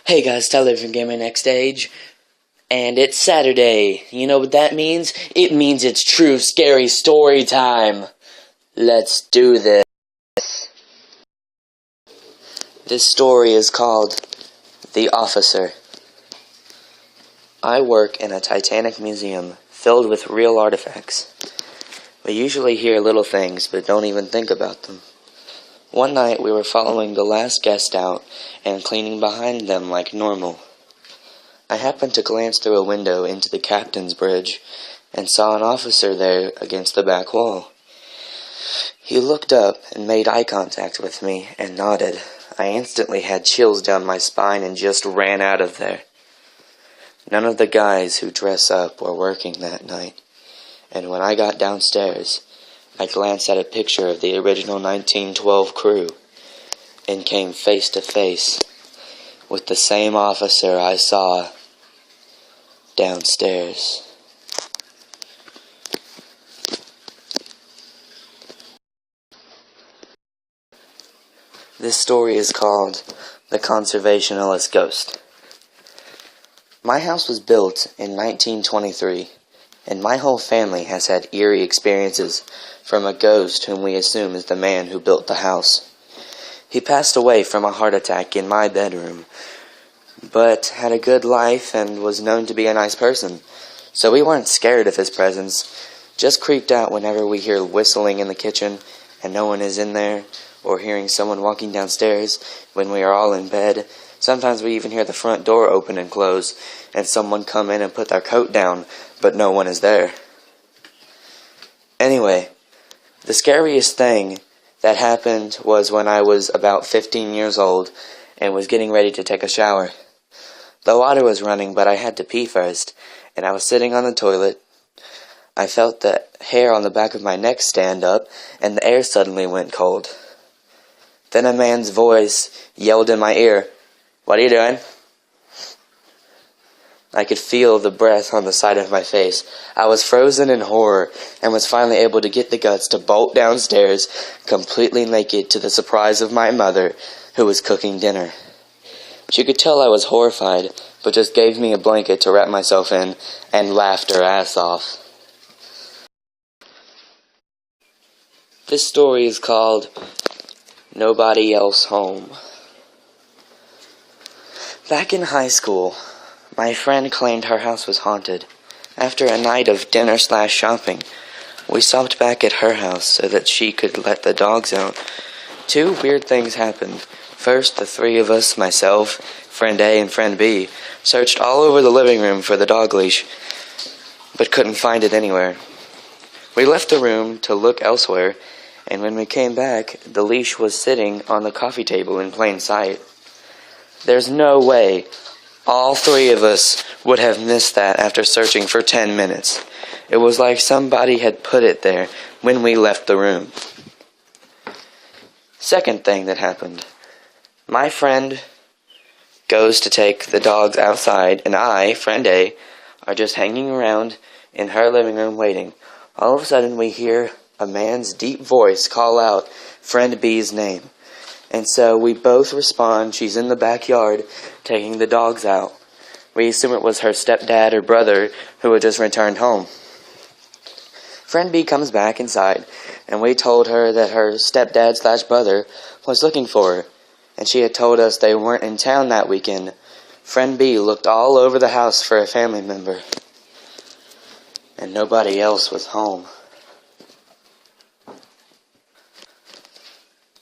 Hey guys, Tyler from Gamer Next Stage, and it's Saturday. You know what that means? It means it's true scary story time. Let's do this. This story is called The Officer. I work in a Titanic museum filled with real artifacts. We usually hear little things, but don't even think about them. One night we were following the last guest out and cleaning behind them like normal. I happened to glance through a window into the captain's bridge and saw an officer there against the back wall. He looked up and made eye contact with me and nodded. I instantly had chills down my spine and just ran out of there. None of the guys who dress up were working that night, and when I got downstairs, I glanced at a picture of the original 1912 crew and came face to face with the same officer I saw downstairs. This story is called The Conservation Ellis Ghost. My house was built in 1923. And my whole family has had eerie experiences from a ghost whom we assume is the man who built the house. He passed away from a heart attack in my bedroom, but had a good life and was known to be a nice person, so we weren't scared of his presence, just creeped out whenever we hear whistling in the kitchen and no one is in there, or hearing someone walking downstairs when we are all in bed. Sometimes we even hear the front door open and close, and someone come in and put their coat down, but no one is there. Anyway, the scariest thing that happened was when I was about 15 years old and was getting ready to take a shower. The water was running, but I had to pee first, and I was sitting on the toilet. I felt the hair on the back of my neck stand up, and the air suddenly went cold. Then a man's voice yelled in my ear, "What are you doing?" I could feel the breath on the side of my face. I was frozen in horror and was finally able to get the guts to bolt downstairs, completely naked, to the surprise of my mother, who was cooking dinner. She could tell I was horrified, but just gave me a blanket to wrap myself in and laughed her ass off. This story is called Nobody Else Home. Back in high school, my friend claimed her house was haunted. After a night of dinner/shopping, we stopped back at her house so that she could let the dogs out. Two weird things happened. First, the three of us, myself, friend A, and friend B, searched all over the living room for the dog leash, but couldn't find it anywhere. We left the room to look elsewhere, and when we came back, the leash was sitting on the coffee table in plain sight. There's no way all three of us would have missed that after searching for 10 minutes. It was like somebody had put it there when we left the room. Second thing that happened. My friend goes to take the dogs outside, and I, friend A, are just hanging around in her living room waiting. All of a sudden we hear a man's deep voice call out friend B's name. And so we both respond. She's in the backyard taking the dogs out. We assume it was her stepdad or brother who had just returned home. Friend B comes back inside, and we told her that her stepdad/brother was looking for her, and she had told us they weren't in town that weekend. Friend B looked all over the house for a family member, and nobody else was home.